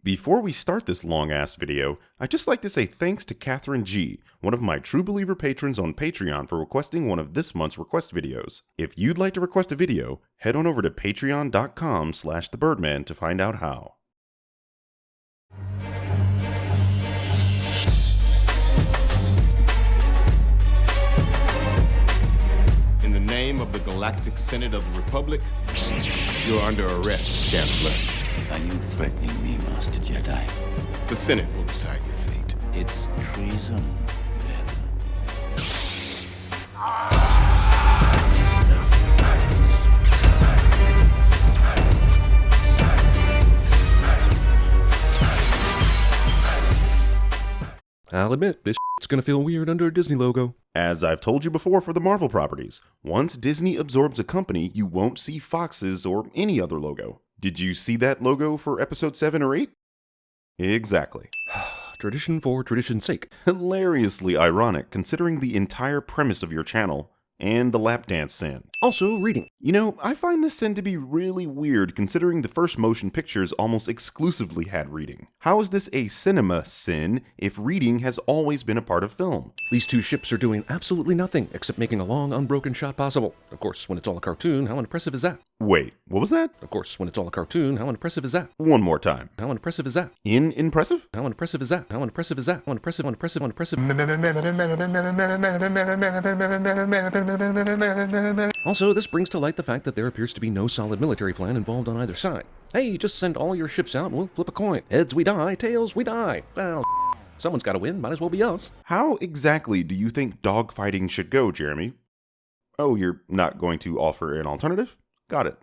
Before we start this long-ass video, I'd just like to say thanks to Katherine G, one of my True Believer patrons on Patreon, for requesting one of this month's request videos. If you'd like to request a video, head on over to patreon.com/thebirdman to find out how. In the name of the Galactic Senate of the Republic, you're under arrest, Chancellor. Are you threatening me, Master Jedi? The Senate will decide your fate. It's treason, then. I'll admit, this shit's gonna feel weird under a Disney logo. As I've told you before for the Marvel properties, once Disney absorbs a company, you won't see Fox's or any other logo. Did you see that logo for episode 7 or 8? Exactly. Tradition for tradition's sake. Hilariously ironic considering the entire premise of your channel and the lap dance sin. Also, reading. You know, I find this sin to be really weird considering the first motion pictures almost exclusively had reading. How is this a cinema sin if reading has always been a part of film? These two ships are doing absolutely nothing except making a long, unbroken shot possible. Of course, when it's all a cartoon, how impressive is that? Wait, what was that? Of course, when it's all a cartoon, how impressive is that? One more time. How impressive is that? Impressive? How impressive is that? How impressive is that? How impressive, impressive, impressive. Also, this brings to light the fact that there appears to be no solid military plan involved on either side. Hey, just send all your ships out and we'll flip a coin. Heads we die, tails we die. Well, someone's gotta win, might as well be us. How exactly do you think dogfighting should go, Jeremy? Oh, you're not going to offer an alternative? Got it.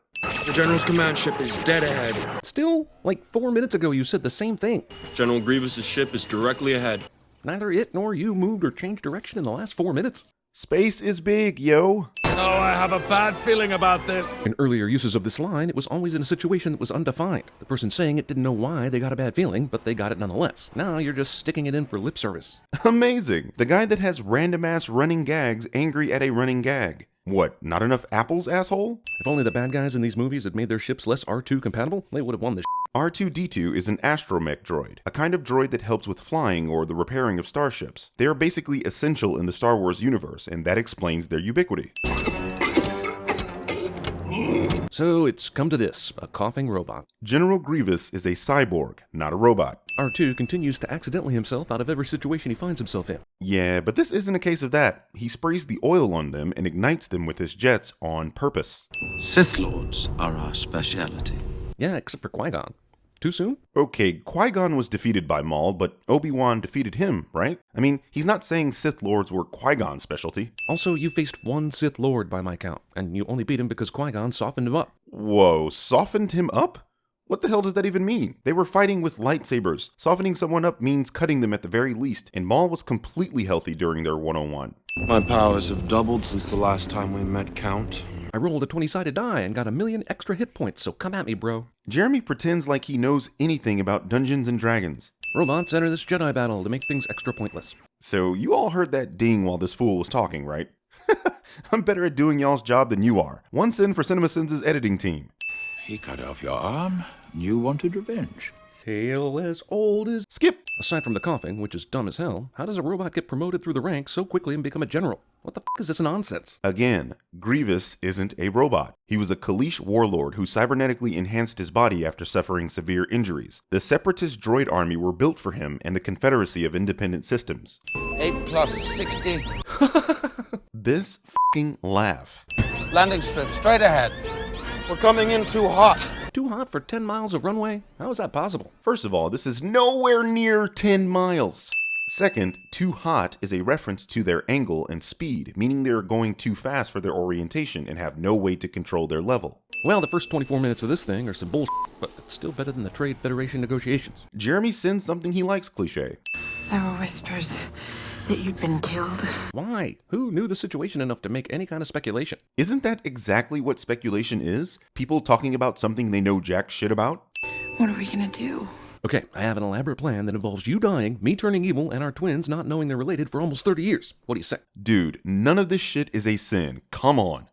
The General's command ship is dead ahead. Still, like 4 minutes ago you said the same thing. General Grievous' ship is directly ahead. Neither it nor you moved or changed direction in the last 4 minutes. Space is big, yo. Oh, I have a bad feeling about this. In earlier uses of this line, it was always in a situation that was undefined. The person saying it didn't know why they got a bad feeling, but they got it nonetheless. Now you're just sticking it in for lip service. Amazing. The guy that has random-ass running gags angry at a running gag. What, not enough apples, asshole? If only the bad guys in these movies had made their ships less R2 compatible, they would have won this. R2-D2 is an astromech droid, a kind of droid that helps with flying or the repairing of starships. They are basically essential in the Star Wars universe, and that explains their ubiquity. So it's come to this, a coughing robot. General Grievous is a cyborg, not a robot. R2 continues to accidentally himself out of every situation he finds himself in. Yeah, but this isn't a case of that. He sprays the oil on them and ignites them with his jets on purpose. Sith Lords are our specialty. Yeah, except for Qui-Gon. Too soon? Okay, Qui-Gon was defeated by Maul, but Obi-Wan defeated him, right? I mean, he's not saying Sith Lords were Qui-Gon's specialty. Also, you faced one Sith Lord by my count, and you only beat him because Qui-Gon softened him up. Whoa, softened him up? What the hell does that even mean? They were fighting with lightsabers. Softening someone up means cutting them at the very least, and Maul was completely healthy during their one-on-one. My powers have doubled since the last time we met, Count. I rolled a 20-sided die and got 1,000,000 extra hit points, so come at me, bro. Jeremy pretends like he knows anything about Dungeons and Dragons. Robots enter this Jedi battle to make things extra pointless. So you all heard that ding while this fool was talking, right? I'm better at doing y'all's job than you are. One sin for CinemaSins' editing team. He cut off your arm. You wanted revenge. Tale as old as... Skip! Aside from the coughing, which is dumb as hell, how does a robot get promoted through the ranks so quickly and become a general? What the f*** is this nonsense? Again, Grievous isn't a robot. He was a Kaleesh warlord who cybernetically enhanced his body after suffering severe injuries. The Separatist droid army were built for him and the Confederacy of Independent Systems. 8 plus 60. This f***ing laugh. Landing strip straight ahead. We're coming in too hot. Too hot for 10 miles of runway? How is that possible? First of all, this is nowhere near 10 miles. Second, too hot is a reference to their angle and speed, meaning they're going too fast for their orientation and have no way to control their level. Well, the first 24 minutes of this thing are some bullshit, but it's still better than the Trade Federation negotiations. Jeremy sends something he likes cliche. There were whispers that you'd been killed. Why? Who knew the situation enough to make any kind of speculation? Isn't that exactly what speculation is? People talking about something they know jack shit about? What are we gonna do? Okay, I have an elaborate plan that involves you dying, me turning evil, and our twins not knowing they're related for almost 30 years. What do you say? Dude, none of this shit is a sin. Come on.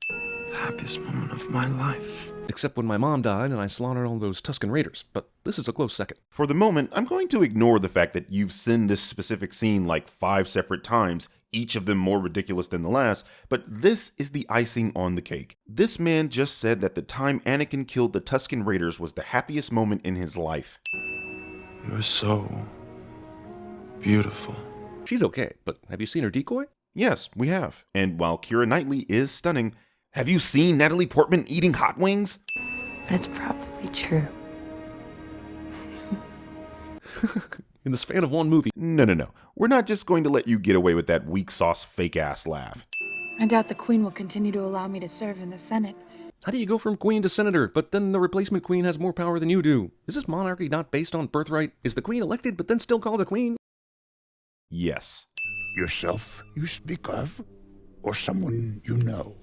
The happiest moment of my life. Except when my mom died and I slaughtered all those Tusken Raiders, but this is a close second. For the moment, I'm going to ignore the fact that you've seen this specific scene like 5 separate times, each of them more ridiculous than the last, but this is the icing on the cake. This man just said that the time Anakin killed the Tusken Raiders was the happiest moment in his life. You're so beautiful. She's okay, but have you seen her decoy? Yes, we have. And while Keira Knightley is stunning, have you seen Natalie Portman eating hot wings? But it's probably true. In the span of one movie. No. We're not just going to let you get away with that weak sauce fake ass laugh. I doubt the Queen will continue to allow me to serve in the Senate. How do you go from queen to senator, but then the replacement queen has more power than you do? Is this monarchy not based on birthright? Is the queen elected but then still called a queen? Yes. Yourself you speak of, or someone you know?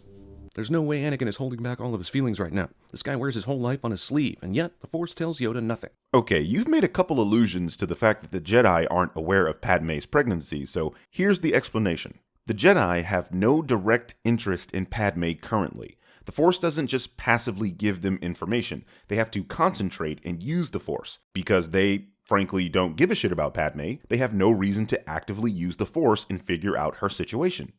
There's no way Anakin is holding back all of his feelings right now. This guy wears his whole life on his sleeve, and yet the Force tells Yoda nothing. Okay, you've made a couple allusions to the fact that the Jedi aren't aware of Padme's pregnancy, so here's the explanation. The Jedi have no direct interest in Padme currently. The Force doesn't just passively give them information. They have to concentrate and use the Force. Because they, frankly, don't give a shit about Padme, they have no reason to actively use the Force and figure out her situation.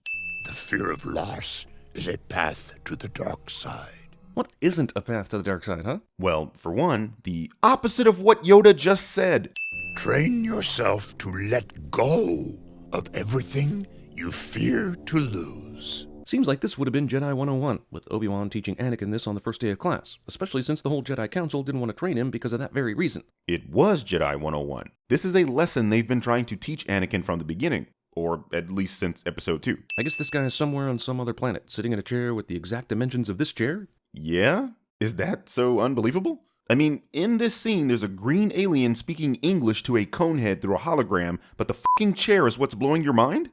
The fear of loss is a path to the dark side. What isn't a path to the dark side, huh? Well, for one, the opposite of what Yoda just said. Train yourself to let go of everything you fear to lose. Seems like this would have been Jedi 101, with Obi-Wan teaching Anakin this on the first day of class, especially since the whole Jedi Council didn't want to train him because of that very reason. It was Jedi 101. This is a lesson they've been trying to teach Anakin from the beginning. Or at least since episode 2. I guess this guy is somewhere on some other planet, sitting in a chair with the exact dimensions of this chair? Yeah? Is that so unbelievable? I mean, in this scene, there's a green alien speaking English to a conehead through a hologram, but the fucking chair is what's blowing your mind?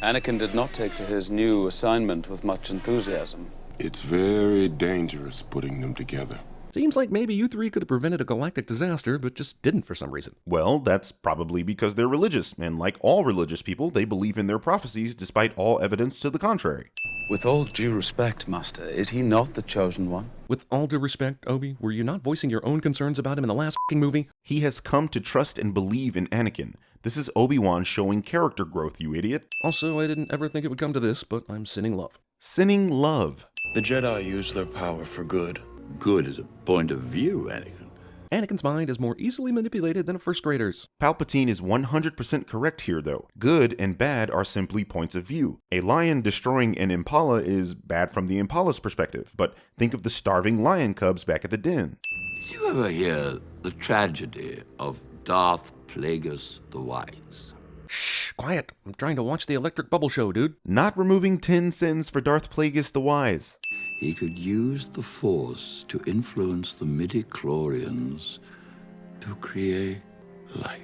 Anakin did not take to his new assignment with much enthusiasm. It's very dangerous putting them together. Seems like maybe you three could have prevented a galactic disaster, but just didn't for some reason. Well, that's probably because they're religious, and like all religious people, they believe in their prophecies despite all evidence to the contrary. With all due respect, Master, is he not the chosen one? With all due respect, Obi, were you not voicing your own concerns about him in the last f***ing movie? He has come to trust and believe in Anakin. This is Obi-Wan showing character growth, you idiot. Also, I didn't ever think it would come to this, but I'm sinning love. Sinning love. The Jedi use their power for good. Good is a point of view, Anakin. Anakin's mind is more easily manipulated than a first grader's. Palpatine is 100% correct here, though. Good and bad are simply points of view. A lion destroying an impala is bad from the impala's perspective, but think of the starving lion cubs back at the den. Did you ever hear the tragedy of Darth Plagueis the Wise? Shh, quiet. I'm trying to watch the Electric Bubble Show, dude. Not removing 10 sins for Darth Plagueis the Wise. He could use the Force to influence the midi-chlorians to create life.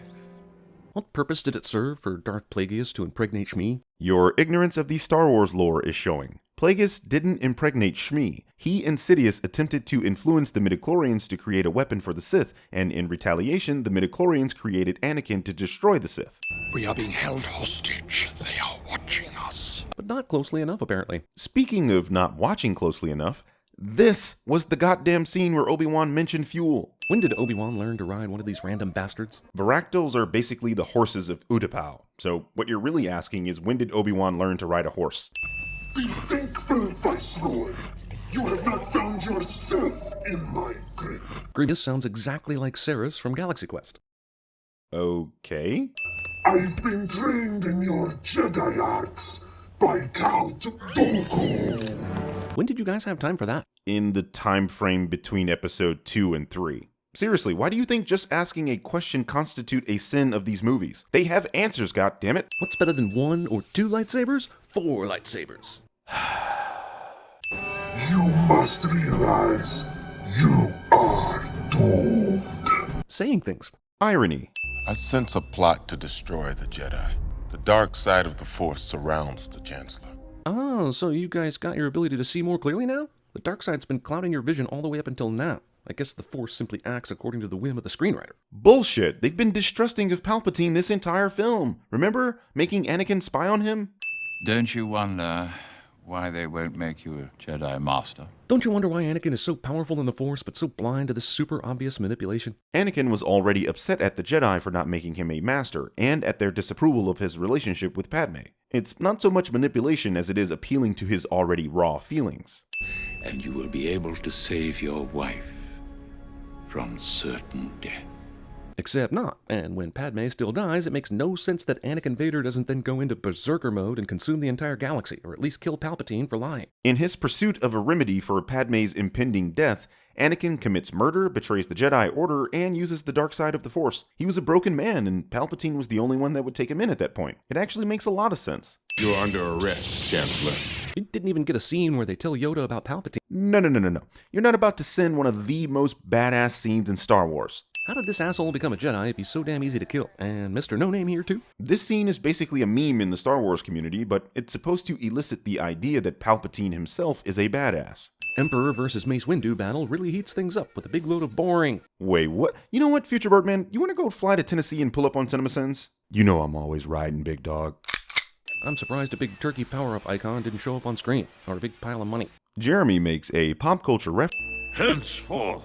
What purpose did it serve for Darth Plagueis to impregnate Shmi? Your ignorance of the Star Wars lore is showing. Plagueis didn't impregnate Shmi. He and Sidious attempted to influence the midichlorians to create a weapon for the Sith, and in retaliation, the midichlorians created Anakin to destroy the Sith. We are being held hostage. They are watching us. But not closely enough, apparently. Speaking of not watching closely enough, this was the goddamn scene where Obi-Wan mentioned fuel. When did Obi-Wan learn to ride one of these random bastards? Varactals are basically the horses of Utapau. So what you're really asking is, when did Obi-Wan learn to ride a horse? Be thankful, Viceroy. You have not found your Sith in my grave. Grievous sounds exactly like Reyryz from Galaxy Quest. Okay. I've been trained in your Jedi arts by Count Dooku. When did you guys have time for that? In the time frame between episode 2 and 3. Seriously, why do you think just asking a question constitute a sin of these movies? They have answers, goddammit. What's better than 1 or 2 lightsabers? 4 lightsabers. You must realize you are doomed. Saying things. Irony. I sense a plot to destroy the Jedi. The dark side of the Force surrounds the Chancellor. Oh, so you guys got your ability to see more clearly now? The dark side's been clouding your vision all the way up until now. I guess the Force simply acts according to the whim of the screenwriter. Bullshit. They've been distrusting of Palpatine this entire film. Remember? Making Anakin spy on him? Don't you wonder why they won't make you a Jedi Master? Don't you wonder why Anakin is so powerful in the Force but so blind to this super obvious manipulation? Anakin was already upset at the Jedi for not making him a master, and at their disapproval of his relationship with Padme. It's not so much manipulation as it is appealing to his already raw feelings. And you will be able to save your wife from certain death. Except not, and when Padme still dies, it makes no sense that Anakin Vader doesn't then go into berserker mode and consume the entire galaxy, or at least kill Palpatine for lying. In his pursuit of a remedy for Padme's impending death, Anakin commits murder, betrays the Jedi Order, and uses the dark side of the Force. He was a broken man, and Palpatine was the only one that would take him in at that point. It actually makes a lot of sense. You're under arrest, Chancellor. We didn't even get a scene where they tell Yoda about Palpatine. No. You're not about to send one of the most badass scenes in Star Wars. How did this asshole become a Jedi if he's so damn easy to kill? And Mr. No Name here too? This scene is basically a meme in the Star Wars community, but it's supposed to elicit the idea that Palpatine himself is a badass. Emperor versus Mace Windu battle really heats things up with a big load of boring. Wait, what? You know what, Future Birdman? You want to go fly to Tennessee and pull up on CinemaSins? You know I'm always riding, big dog. I'm surprised a big turkey power-up icon didn't show up on screen, or a big pile of money. Jeremy makes a pop culture ref. Henceforth,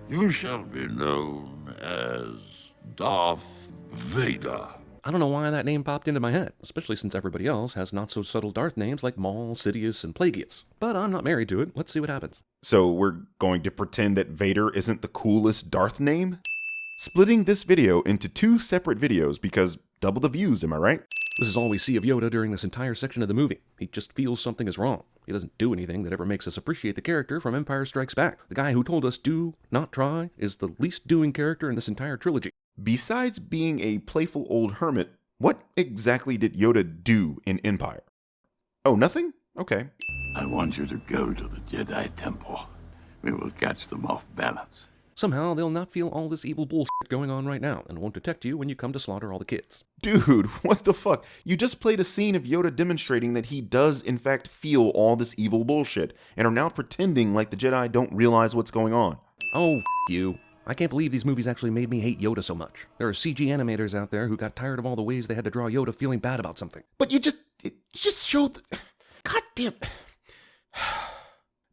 you shall be known as Darth Vader. I don't know why that name popped into my head, especially since everybody else has not-so-subtle Darth names like Maul, Sidious, and Plagueis. But I'm not married to it. Let's see what happens. So we're going to pretend that Vader isn't the coolest Darth name? Splitting this video into 2 separate videos because double the views, am I right? This is all we see of Yoda during this entire section of the movie. He just feels something is wrong. He doesn't do anything that ever makes us appreciate the character from Empire Strikes Back. The guy who told us do, not try, is the least doing character in this entire trilogy. Besides being a playful old hermit, what exactly did Yoda do in Empire? Oh, nothing? Okay. I want you to go to the Jedi Temple. We will catch them off balance. Somehow they'll not feel all this evil bullshit going on right now and won't detect you when you come to slaughter all the kids. Dude, what the fuck? You just played a scene of Yoda demonstrating that he does in fact feel all this evil bullshit and are now pretending like the Jedi don't realize what's going on. Oh, you. I can't believe these movies actually made me hate Yoda so much. There are CG animators out there who got tired of all the ways they had to draw Yoda feeling bad about something. But you just showed... God damn...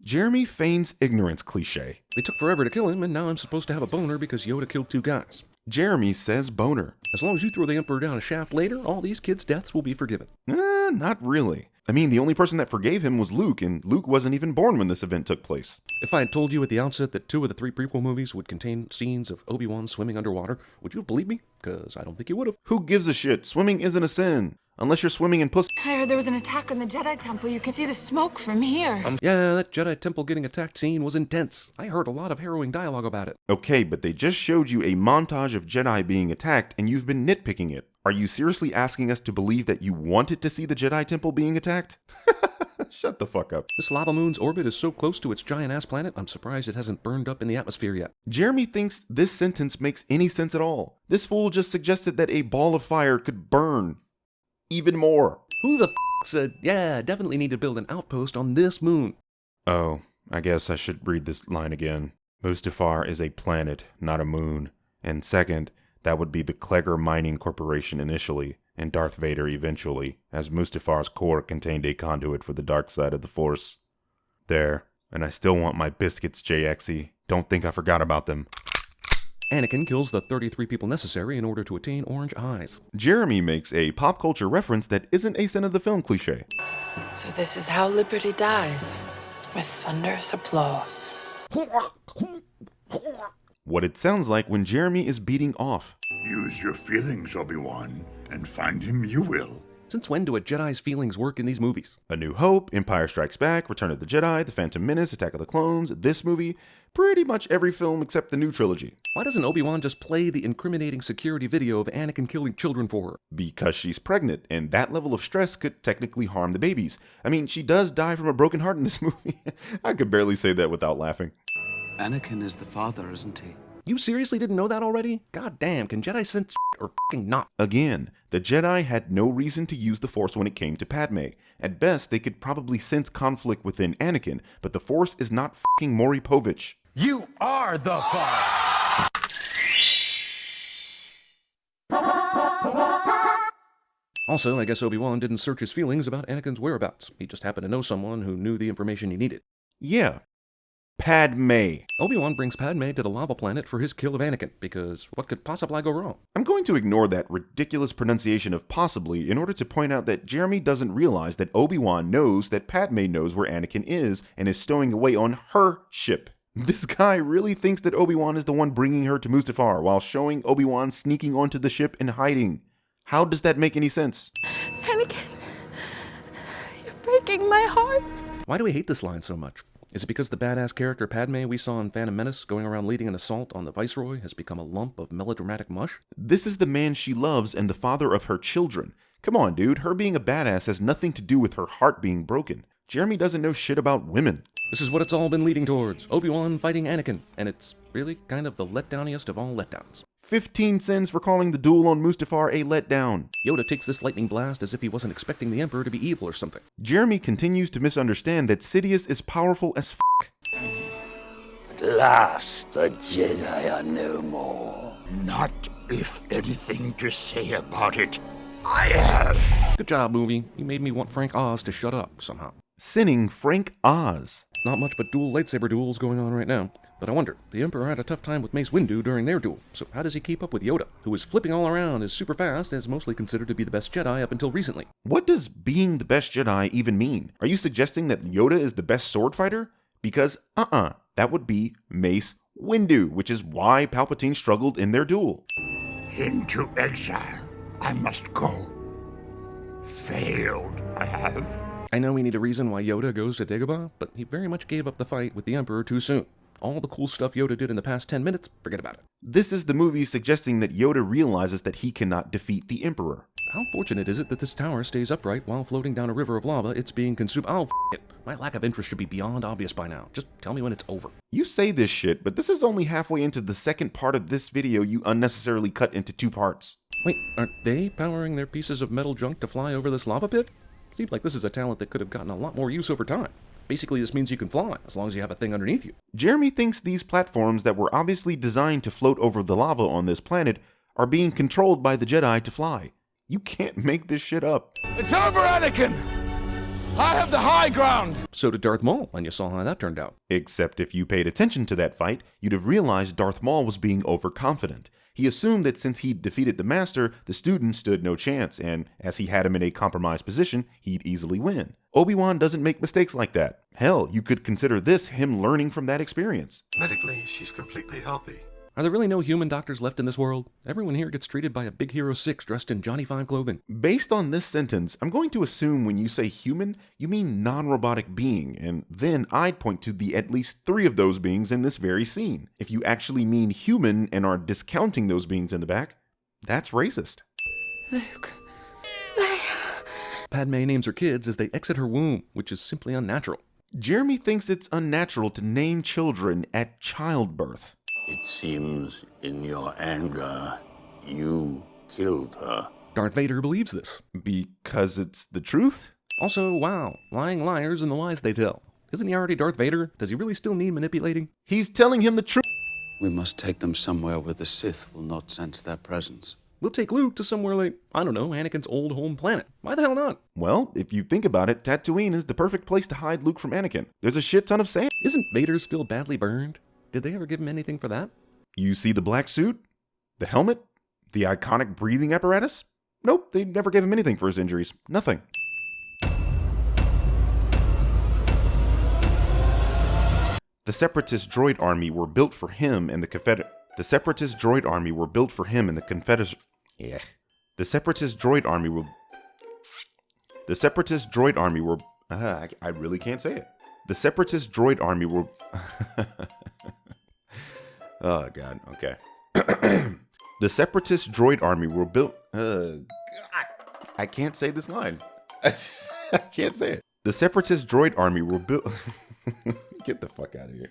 Jeremy feigns ignorance cliche. They took forever to kill him, and now I'm supposed to have a boner because Yoda killed 2 guys. Jeremy says boner. As long as you throw the Emperor down a shaft later, all these kids' deaths will be forgiven. Not really. I mean, the only person that forgave him was Luke, and Luke wasn't even born when this event took place. If I had told you at the outset that 2 of the 3 prequel movies would contain scenes of Obi-Wan swimming underwater, would you have believed me? Because I don't think you would have. Who gives a shit? Swimming isn't a sin. Unless you're swimming in pussy. I heard there was an attack on the Jedi Temple. You can see the smoke from here. Yeah, that Jedi Temple getting attacked scene was intense. I heard a lot of harrowing dialogue about it. Okay, but they just showed you a montage of Jedi being attacked, and you've been nitpicking it. Are you seriously asking us to believe that you wanted to see the Jedi Temple being attacked? Shut the fuck up. This lava moon's orbit is so close to its giant-ass planet, I'm surprised it hasn't burned up in the atmosphere yet. Jeremy thinks this sentence makes any sense at all. This fool just suggested that a ball of fire could burn even more. Who the said, yeah, definitely need to build an outpost on this moon? Oh, I guess I should read this line again. Mustafar is a planet, not a moon. And second, that would be the Clegger Mining Corporation initially, and Darth Vader eventually, as Mustafar's core contained a conduit for the dark side of the Force. There, and I still want my biscuits, JXE. Don't think I forgot about them. Anakin kills the 33 people necessary in order to attain orange eyes. Jeremy makes a pop culture reference that isn't a sin of the film cliche. So this is how liberty dies, with thunderous applause. What it sounds like when Jeremy is beating off. Use your feelings, Obi-Wan, and find him you will. Since when do a Jedi's feelings work in these movies? A New Hope, Empire Strikes Back, Return of the Jedi, The Phantom Menace, Attack of the Clones, this movie, pretty much every film except the new trilogy. Why doesn't Obi-Wan just play the incriminating security video of Anakin killing children for her? Because she's pregnant, and that level of stress could technically harm the babies. I mean, she does die from a broken heart in this movie. I could barely say that without laughing. Anakin is the father, isn't he? You seriously didn't know that already? God damn, can Jedi sense or fucking not? Again, the Jedi had no reason to use the Force when it came to Padme. At best, they could probably sense conflict within Anakin, but the Force is not fucking Maury Povich. You are the father! Also, I guess Obi-Wan didn't search his feelings about Anakin's whereabouts. He just happened to know someone who knew the information he needed. Yeah, Padme. Obi-Wan brings Padme to the lava planet for his kill of Anakin, because what could possibly go wrong? I'm going to ignore that ridiculous pronunciation of possibly in order to point out that Jeremy doesn't realize that Obi-Wan knows that Padme knows where Anakin is and is stowing away on her ship. This guy really thinks that Obi-Wan is the one bringing her to Mustafar while showing Obi-Wan sneaking onto the ship and hiding. How does that make any sense? Anakin, you're breaking my heart. Why do we hate this line so much? Is it because the badass character Padme we saw in Phantom Menace going around leading an assault on the Viceroy has become a lump of melodramatic mush? This is the man she loves and the father of her children. Come on, dude, her being a badass has nothing to do with her heart being broken. Jeremy doesn't know shit about women. This is what it's all been leading towards. Obi-Wan fighting Anakin, and it's really kind of the letdowniest of all letdowns. 15 sins for calling the duel on Mustafar a letdown. Yoda takes this lightning blast as if he wasn't expecting the Emperor to be evil or something. Jeremy continues to misunderstand that Sidious is powerful as f***. At last, the Jedi are no more. Not if anything to say about it. I have. Good job, movie. You made me want Frank Oz to shut up somehow. Sinning Frank Oz. Not much but dual lightsaber duels going on right now. But I wonder, the Emperor had a tough time with Mace Windu during their duel, so how does he keep up with Yoda, who is flipping all around, is super fast, and is mostly considered to be the best Jedi up until recently? What does being the best Jedi even mean? Are you suggesting that Yoda is the best sword fighter? Because, that would be Mace Windu, which is why Palpatine struggled in their duel. Into exile. I must go. Failed, I have. I know we need a reason why Yoda goes to Dagobah, but he very much gave up the fight with the Emperor too soon. All the cool stuff Yoda did in the past 10 minutes, forget about it. This is the movie suggesting that Yoda realizes that he cannot defeat the Emperor. How fortunate is it that this tower stays upright while floating down a river of lava it's being consumed? Oh, f*** it. My lack of interest should be beyond obvious by now. Just tell me when it's over. You say this shit, but this is only halfway into the second part of this video you unnecessarily cut into 2 parts. Wait, aren't they powering their pieces of metal junk to fly over this lava pit? Seems like this is a talent that could have gotten a lot more use over time. Basically, this means you can fly, as long as you have a thing underneath you. Jeremy thinks these platforms that were obviously designed to float over the lava on this planet are being controlled by the Jedi to fly. You can't make this shit up. It's over, Anakin! I have the high ground! So did Darth Maul, and you saw how that turned out. Except if you paid attention to that fight, you'd have realized Darth Maul was being overconfident. He assumed that since he'd defeated the Master, the student stood no chance, and as he had him in a compromised position, he'd easily win. Obi-Wan doesn't make mistakes like that. Hell, you could consider this him learning from that experience. Medically, she's completely healthy. Are there really no human doctors left in this world? Everyone here gets treated by a Big Hero 6 dressed in Johnny 5 clothing. Based on this sentence, I'm going to assume when you say human, you mean non-robotic being, and then I'd point to the at least 3 of those beings in this very scene. If you actually mean human and are discounting those beings in the back, that's racist. Luke. Padme names her kids as they exit her womb, which is simply unnatural. Jeremy thinks it's unnatural to name children at childbirth. It seems in your anger, you killed her. Darth Vader believes this. Because it's the truth? Also, wow, lying liars and the lies they tell. Isn't he already Darth Vader? Does he really still need manipulating? He's telling him the truth. We must take them somewhere where the Sith will not sense their presence. We'll take Luke to somewhere like, I don't know, Anakin's old home planet. Why the hell not? Well, if you think about it, Tatooine is the perfect place to hide Luke from Anakin. There's a shit ton of sand. Isn't Vader still badly burned? Did they ever give him anything for that? You see the black suit? The helmet? The iconic breathing apparatus? Nope, they never gave him anything for his injuries. Nothing. The Separatist droid army were built for him and the Confederate. The Separatist droid army were built for him and the Confederate. Yeah. The Separatist droid army were. The Separatist droid army were. I really can't say it. The Separatist droid army were. Oh, God. Okay. The Separatist droid army were built. God, I can't say this line. I can't say it. The Separatist droid army were built. Get the fuck out of here.